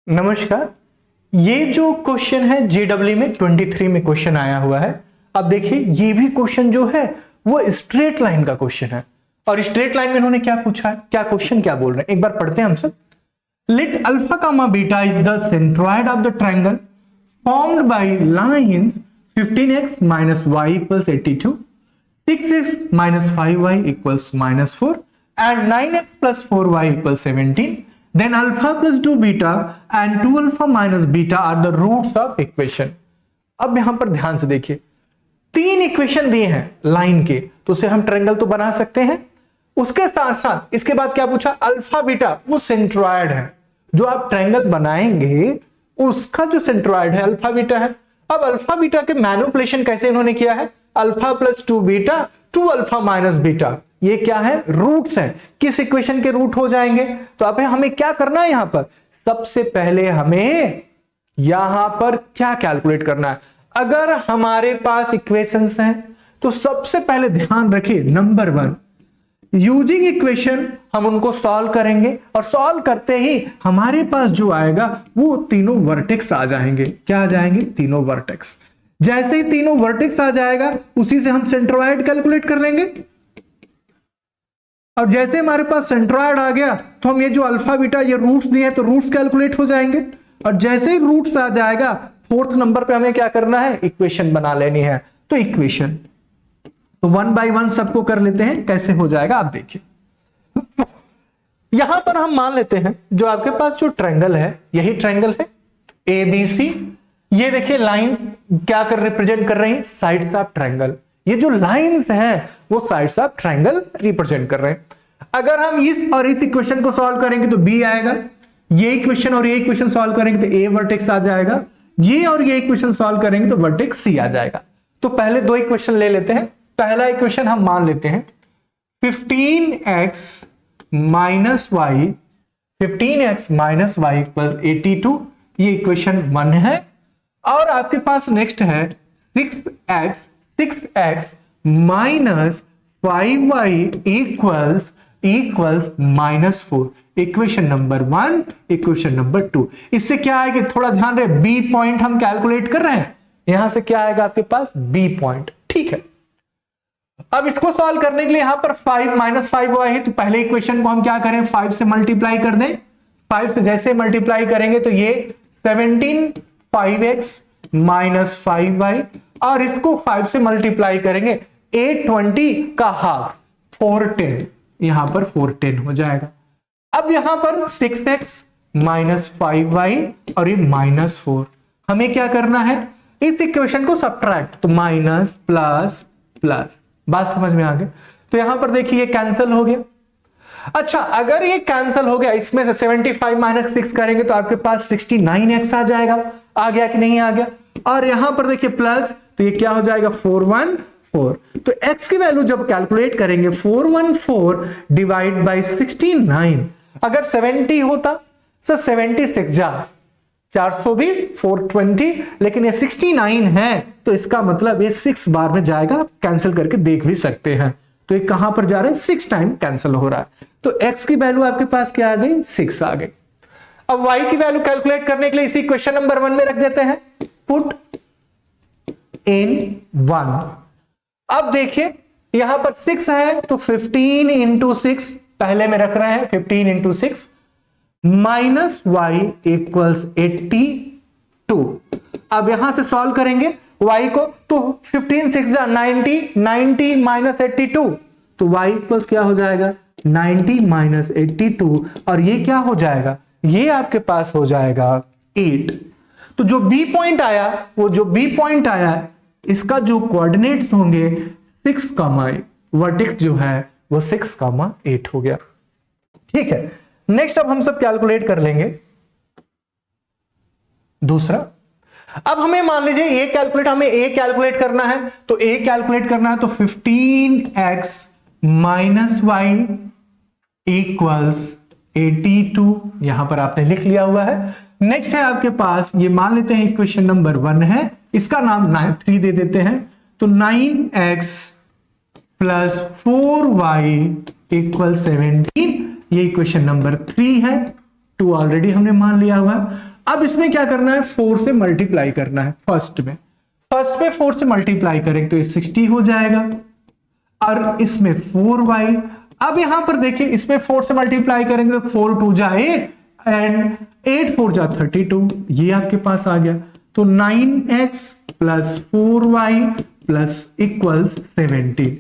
नमस्कार। ये जो क्वेश्चन है जेडब्ल्यू में 23 में क्वेश्चन आया हुआ है। अब देखिए ये भी क्वेश्चन जो है वो स्ट्रेट लाइन का क्वेश्चन है और स्ट्रेट लाइन में इन्होंने क्या पूछा है, क्या क्वेश्चन क्या बोल रहे हैं, एक बार पढ़ते हैं हम सब। Let alpha comma beta is the centroid of the triangle formed by lines 15x minus y equals 82, 6x minus 5y equals -4 and 9x plus 4y equals 17. Then alpha plus 2 beta and 2 alpha minus beta are the roots of equation. अब यहां पर ध्यान से देखिए, तीन equation दिए हैं line के, तो उसे हम ट्रायंगल तो बना सकते हैं। उसके साथ साथ इसके बाद क्या पूछा, अल्फा बीटा वो सेंट्रॉइड है, जो आप ट्रायंगल बनाएंगे उसका जो सेंट्रॉइड है अल्फा बीटा है। अब अल्फा बीटा के मैनिपुलेशन कैसे इन्होंने किया है, alpha plus 2 beta 2 alpha minus beta, ये क्या है, रूट्स हैं। किस इक्वेशन के रूट हो जाएंगे, तो अब हमें क्या करना है, यहां पर सबसे पहले हमें यहां पर क्या कैलकुलेट करना है। अगर हमारे पास इक्वेशंस हैं तो सबसे पहले ध्यान रखिए, नंबर 1 यूजिंग इक्वेशन हम उनको सॉल्व करेंगे और सॉल्व करते ही हमारे पास जो आएगा वो तीनों वर्टेक्स आ जाएंगे। क्या आ जाएंगे, तीनों वर्टेक्स। जैसे ही तीनों वर्टेक्स आ जाएगा उसी से हम सेंट्रोइड कैलकुलेट कर लेंगे। और जैसे हमारे पास सेंट्रोइड आ गया तो हम ये जो अल्फा बीटा ये रूट्स दिए तो रूट्स कैलकुलेट हो जाएंगे। और जैसे ही रूट्स आ जाएगा फोर्थ नंबर पे हमें क्या करना है, इक्वेशन बना लेनी है। तो इक्वेशन तो 1 बाय 1 सबको कर लेते हैं, कैसे हो जाएगा आप देखिए। यहां पर हम मान लेते हैं जो आपके पास जो ट्रायंगल है यही ट्रायंगल है ABC। ये देखिए लाइंस क्या कर रिप्रेजेंट कर रही हैं, साइड्स ऑफ ट्रायंगल। ये जो लाइंस है वो साइड्स ऑफ ट्रायंगल रिप्रेजेंट कर रहे हैं। अगर हम इस और इस इक्वेशन को सॉल्व करेंगे तो B आएगा, ये इक्वेशन और ये इक्वेशन सॉल्व करेंगे तो A वर्टेक्स आ जाएगा, ये और ये इक्वेशन सॉल्व करेंगे तो वर्टेक्स C आ जाएगा। तो पहले दो इक्वेशन ले लेते हैं। पहला इक्वेशन हम मान लेते हैं 15x minus y 15x minus y equal 82, ये इक्वेशन 1 है। और आपके पास नेक्स्ट है 6x minus 5y equals -4, equation number 1, equation number 2। इससे क्या आएगा, थोड़ा ध्यान रहे, बी पॉइंट हम कैलकुलेट कर रहे हैं, यहां से क्या आएगा आपके पास बी पॉइंट। ठीक है, अब इसको सॉल्व करने के लिए यहां पर 5 -5 है, तो पहले इक्वेशन को हम क्या करें, 5 से मल्टीप्लाई कर दें। 5 से जैसे मल्टीप्लाई करेंगे तो ये 17 5x माइनस 5y, और इसको 5 से मल्टीप्लाई करेंगे 820 का हाफ 410, यहां पर 410 हो जाएगा। अब यहां पर 6x माइनस 5y और ये -4, हमें क्या करना है, इस इक्वेशन को सब्ट्रैक्ट, तो माइनस प्लस प्लस, बात समझ में आ गई। तो यहां पर देखिए ये कैंसिल हो गया। अच्छा, अगर ये कैंसिल हो गया, इसमें से 75 माइनस 6 करेंगे तो आपके पास 69x आ जाएगा। आ गया कि नहीं आ गया। और यहां पर देखिए प्लस, तो ये क्या हो जाएगा 414। तो x की वैल्यू जब कैलकुलेट करेंगे 414 डिवाइड बाई 69, अगर 70 होता तो 76 जा 400 भी 420, लेकिन ये 69 है तो इसका मतलब ये 6 बार में जाएगा। कैंसिल करके देख भी सकते हैं, तो ये कहां पर जा रहा है, 6 टाइम कैंसिल हो रहा है। तो x की वैल्यू आपके पास क्या आ गई, 6 आ गई। अब y की वैल्यू कैलकुलेट करने के लिए इसी क्वेश्चन नंबर 1 में रख देते हैं, पुट इन 1। अब देखिए यहां पर 6 है तो 15 इंटू 6 पहले में रख रहे हैं, 15 इंटू 6 माइनस वाई इक्वल्स 82। अब यहां से सॉल्व करेंगे y को, तो 15 6 90, 90 माइनस 82, तो y इक्वल्स क्या हो जाएगा 90 माइनस 82, और ये क्या हो जाएगा, ये आपके पास हो जाएगा 8। तो जो b पॉइंट आया, वो जो b पॉइंट आया इसका जो कोऑर्डिनेट्स होंगे 6, वर्टेक्स जो है वो 6, 8 हो गया। ठीक है, नेक्स्ट अब हम सब कैलकुलेट कर लेंगे दूसरा। अब हमें मान लीजिए ए कैलकुलेट करना है, तो ए कैलकुलेट करना है तो 15x माइनस वाई इक्वल्स 82, यहां पर आपने लिख लिया हुआ है। नेक्स्ट है आपके पास, ये मान लेते हैं इक्वेशन नंबर 1 है, इसका नाम 3 दे देते हैं, तो 9x प्लस 4y इक्वल 17, ये इक्वेशन नंबर 3 है। 2 ऑलरेडी हमने मान लिया हुआ। अब इसमें क्या करना है, 4 से मल्टीप्लाई करना है। फर्स्ट में 4 से मल्टीप्लाई करेंगे तो ये 60 हो जाएगा, और इसमें 4y। अब यहां पर देखिए, इसमें 4 से मल्टीप्लाई करेंगे तो 4 2 जा 8 एंड 8 4 जा 32, ये आपके पास आ गया। तो 9x plus 4y plus equals 17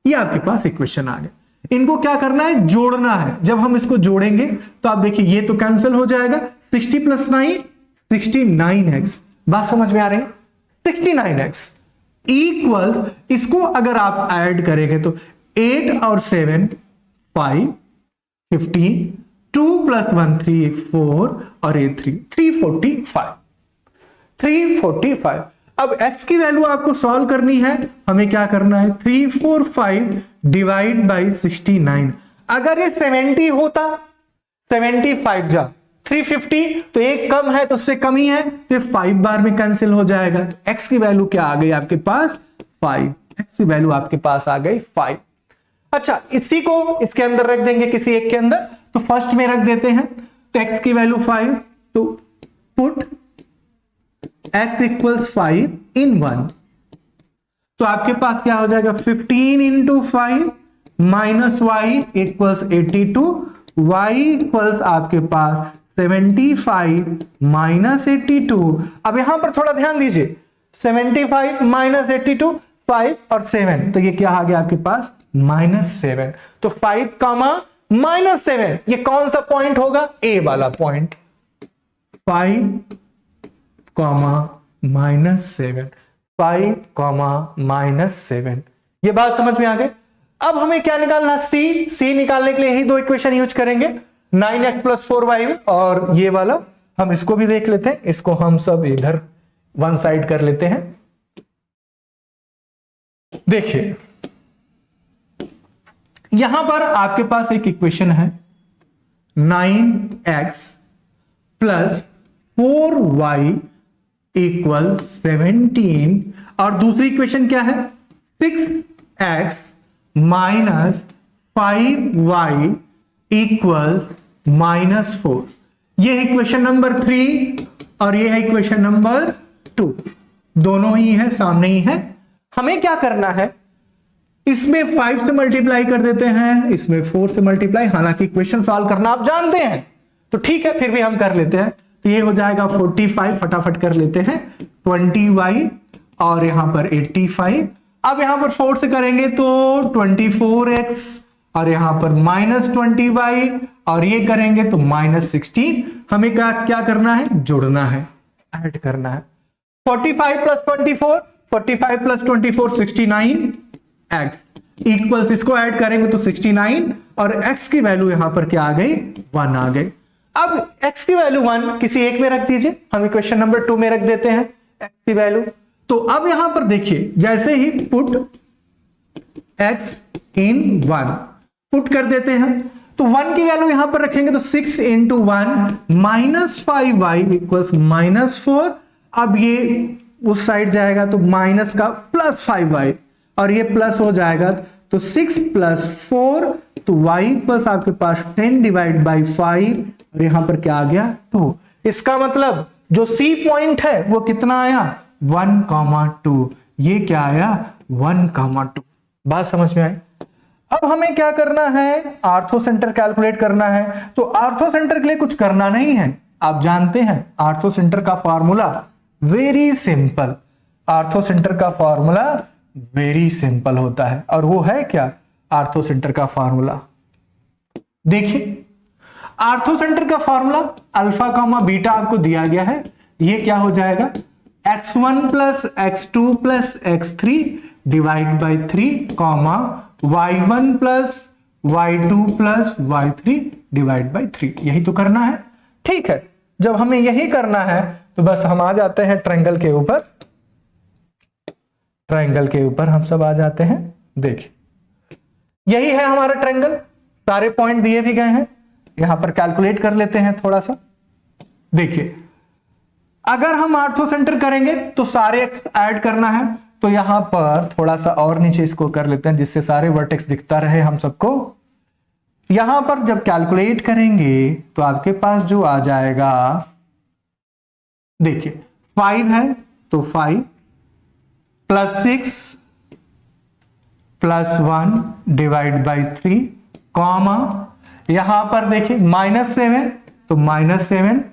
ये आपके पास इक्वेशन आ गया। इनको क्या करना है, जोड़ना है। जब हम इसको जोड़ेंगे तो आप देखिए ये तो कैंसिल हो जाएगा, 60 प्लस 9 69x। बात समझ में आ रही है, 69x इक्वल्स, इसको अगर आप ऐड करेंगे तो 8 और 7 5 15, 2 प्लस 1 3 4 और 8 3 345। अब x की वैल्यू आपको सॉल्व करनी है, हमें क्या करना है, 345 डिवाइड बाई 69। अगर ये 70 होता, 75 जा 350, तो एक कम है तो उससे कम ही है, तो 5 बार में कैंसिल हो जाएगा। तो x की वैल्यू क्या आ गई आपके पास, 5। x की वैल्यू आपके पास आ गई 5। अच्छा, इसी को इसके अंदर रख देंगे, किसी एक के अंदर, तो फर्स्ट में रख देते हैं। तो x की वैल्यू 5, तो पुट x इक्वल्स 5 इन 1, तो आपके पास क्या हो जाएगा, 15 into 5 minus y equals 82, y equals आपके पास 75 माइनस 82। अब यहां पर थोड़ा ध्यान दीजिए, 75 माइनस 82, 5 और 7, तो ये क्या आ गया आपके पास, -7। तो 5 कामा -7, ये कौन सा पॉइंट होगा, ए वाला पॉइंट। 5 कॉमा -7, 5 कॉमा -7, ये बात समझ में आ गई। अब हमें क्या निकालना, सी निकालने के लिए यही दो इक्वेशन यूज करेंगे, 9x प्लस 4y, और ये वाला हम इसको भी देख लेते हैं, इसको हम सब इधर वन साइड कर लेते हैं। देखिए यहां पर आपके पास एक इक्वेशन है, 9x प्लस 4y इक्वल 17, और दूसरी इक्वेशन क्या है, 6x माइनस 5y इक्वल्स -4। ये है इक्वेशन नंबर 3 और ये है इक्वेशन नंबर 2, दोनों ही है, सामने ही है। हमें क्या करना है, इसमें 5 से मल्टीप्लाई कर देते हैं, इसमें 4 से मल्टीप्लाई, हालांकि इक्वेशन सॉल्व करना आप जानते हैं तो ठीक है, फिर भी हम कर लेते हैं। तो ये हो जाएगा 45, फटाफट कर लेते हैं, 20y और यहां पर 85। अब यहां पर 4 से करेंगे तो 24x, और यहां पर -20y, और ये करेंगे तो -16। हमें क्या करना है, जोड़ना है, ऐड करना है। 45 प्लस 24, 45 प्लस 24 69x इक्वल्स, इसको ऐड करेंगे तो 69, और x की वैल्यू यहां पर क्या आ गई, 1 आ गई। अब x की वैल्यू 1 किसी एक में रख दीजिए, हम इक्वेशन नंबर 2 में रख देते हैं x की वैल्यू। तो अब यहां पर देखिए, जैसे ही पुट x इन 1 पुट कर देते हैं, तो 1 की वैल्यू यहां पर रखेंगे तो 6 इंटू 1 -5y इक्वल्स -4। अब ये उस साइड जाएगा तो माइनस का प्लस 5y, और ये प्लस हो जाएगा तो 6 प्लस 4, तो y प्लस आपके पास 10 डिवाइड बाई 5, और यहां पर क्या आ गया, 2। इसका मतलब जो C पॉइंट है वो कितना आया, 1,2। ये क्या आया, 1,2। बात समझ में आई। अब हमें क्या करना है, आर्थो सेंटर कैलकुलेट करना है। तो आर्थो सेंटर के लिए कुछ करना नहीं है, आप जानते हैं आर्थो सेंटर का formula very simple. Ortho centre का फॉर्मूला वेरी सिंपल होता है, और वो है क्या, आर्थो सेंटर का फॉर्मूला देखिए, आर्थो सेंटर का फॉर्मूला अल्फा कामा बीटा आपको दिया गया है। ये क्या हो जाएगा, x1 plus x2 plus x3 divide by 3 comma y1 plus y2 plus y3 divide by 3। यही तो करना है, ठीक है। जब हमें यही करना है तो बस हम आ जाते हैं ट्रायंगल के ऊपर, ट्रायंगल के ऊपर हम सब आ जाते हैं। देखिए यही है हमारा ट्रायंगल, सारे पॉइंट दिए भी गए हैं, यहां पर कैलकुलेट कर लेते हैं थोड़ा सा। देखिए अगर हम आर्थो सेंटर करेंगे तो सारे एक्स ऐड करना है, तो यहां पर थोड़ा सा और नीचे इसको कर लेते हैं जिससे सारे वर्टेक्स दिखता रहे हम सबको। यहां पर जब कैलकुलेट करेंगे तो आपके पास जो आ जाएगा, देखिए 5 है तो 5 plus 6 plus 1 divide by 3 comma, यहां पर देखिए -7 तो -7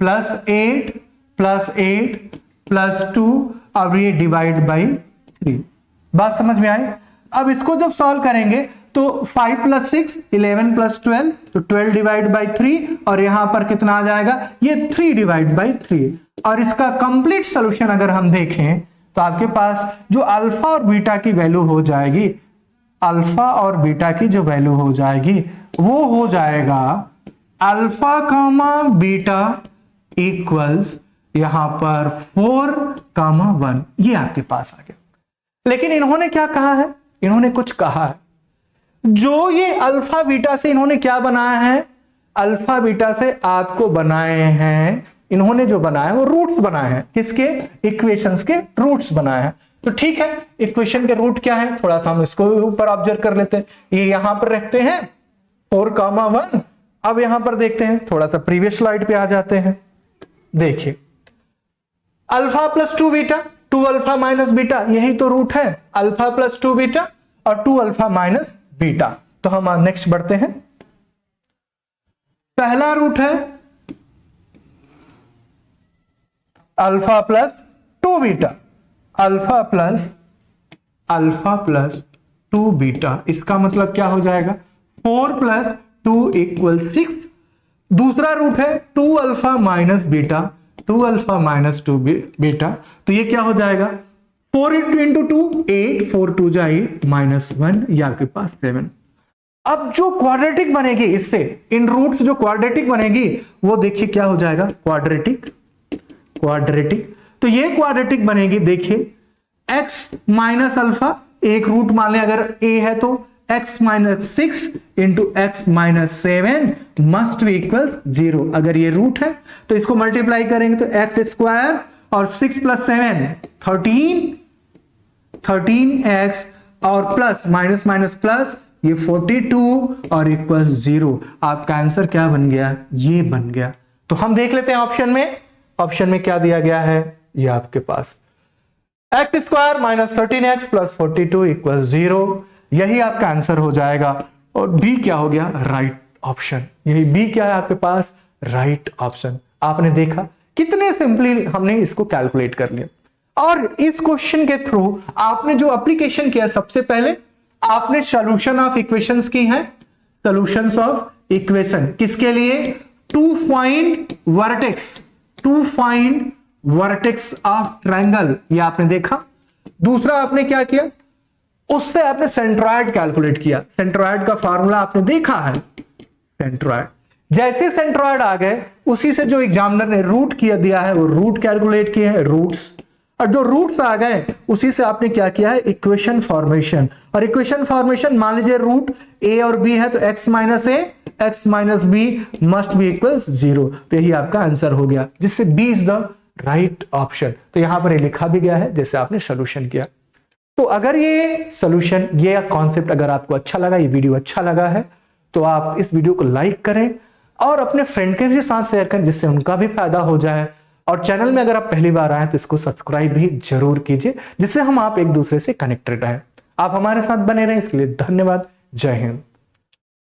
प्लस 8 प्लस 2, अब ये डिवाइड बाई 3। बात समझ में आई? अब इसको जब सॉल्व करेंगे तो 5 प्लस 6 11 प्लस 12 तो 12 डिवाइड बाई 3, और यहां पर कितना आ जाएगा, ये 3 डिवाइड बाई 3। और इसका कंप्लीट सॉल्यूशन अगर हम देखें तो आपके पास जो अल्फा और बीटा की वैल्यू हो जाएगी, अल्फा और बीटा की जो वैल्यू हो जाएगी वो हो जाएगा अल्फा कामा बीटा इक्वल्स यहां पर 4 कामा 1, ये आपके पास आ गया। लेकिन इन्होंने क्या कहा है, इन्होंने कुछ कहा है, जो ये अल्फा बीटा से इन्होंने क्या बनाया है, अल्फा बीटा से आपको बनाए हैं, इन्होंने जो बनाया वो रूट्स बनाए हैं, किसके, इक्वेशंस के रूट्स बनाए हैं। तो ठीक है, इक्वेशन के रूट क्या है, थोड़ा सा हम इसको ऊपर ऑब्जर्व कर लेते हैं। ये यहां पर रखते हैं 4 कामा 1। अब यहां पर देखते हैं, थोड़ा सा प्रीवियस स्लाइड पे आ जाते हैं। देखिए alpha plus 2 beta, 2 alpha minus beta, यही तो रूट है, अल्फा प्लस 2 बीटा और 2 अल्फा माइनस बीटा। तो हम नेक्स्ट बढ़ते हैं। पहला रूट है alpha plus 2 beta, alpha plus 2 beta, इसका मतलब क्या हो जाएगा, 4 प्लस 2 इक्वल 6। दूसरा रूट है 2 alpha minus beta, 2 alpha minus 2 beta, तो ये क्या हो जाएगा, 4 इंटू 2 8, 4 2 जा 8 -1, ये आपके पास 7। अब जो क्वाड्रेटिक बनेगी इससे, इन रूट्स जो क्वाड्रेटिक बनेगी वो देखिए क्या हो जाएगा, क्वाड्रेटिक। तो ये क्वाड्रेटिक बनेगी, देखिए x माइनस अल्फा, एक रूट मान लें अगर a है तो x minus 6 into x minus 7 must be equals 0। अगर ये रूट है तो इसको मल्टीप्लाई करेंगे तो x स्क्वायर और 6 प्लस 7 13x और प्लस माइनस माइनस प्लस ये 42 और इक्वल्स 0। आपका आंसर क्या बन गया, ये बन गया। तो हम देख लेते हैं ऑप्शन में क्या दिया गया है, ये आपके पास x square minus 13x plus 42 equal 0, यही आपका आंसर हो जाएगा। और बी क्या हो गया, राइट ऑप्शन। यही बी क्या है आपके पास, राइट ऑप्शन। आपने देखा कितने सिंपली हमने इसको कैलकुलेट कर लिया। और इस क्वेश्चन के थ्रू आपने जो एप्लीकेशन किया, सबसे पहले आपने सॉल्यूशन ऑफ इक्वेशंस की है, सॉल्यूशंस ऑफ इक्वेशन किसके लिए, to find vertex of triangle, ये आपने देखा। दूसरा आपने क्या किया, उससे आपने सेंट्रॉयड कैलकुलेट किया। सेंट्रॉयड का फार्मूला आपने देखा है, सेंट्रॉयड। जैसे सेंट्रॉयड आ गए उसी से जो एग्जामिनर ने रूट किया दिया है वो रूट कैलकुलेट किए हैं, रूट्स। और जो रूट्स आ गए उसी से आपने क्या किया है, इक्वेशन फॉर्मेशन। और इक्वेशन फॉर्मेशन मान लीजिए रूट a और b है तो x minus a x minus b must be equal 0। तो यही आपका आंसर हो गया, जिससे b is the right option. तो यहां पर ये लिखा भी गया है जैसे आपने सोल्यूशन किया। तो अगर ये सोल्यूशन, ये कॉन्सेप्ट अगर आपको अच्छा लगा, ये वीडियो अच्छा लगा है तो आप इस वीडियो को लाइक करें और अपने फ्रेंड के भी साथ शेयर करें, जिससे उनका भी फायदा हो जाए। और चैनल में अगर आप पहली बार आए तो इसको सब्सक्राइब भी जरूर कीजिए, जिससे हम आप एक दूसरे से कनेक्टेड रहें। आप हमारे साथ बने रहें, इसके लिए धन्यवाद। जय हिंद।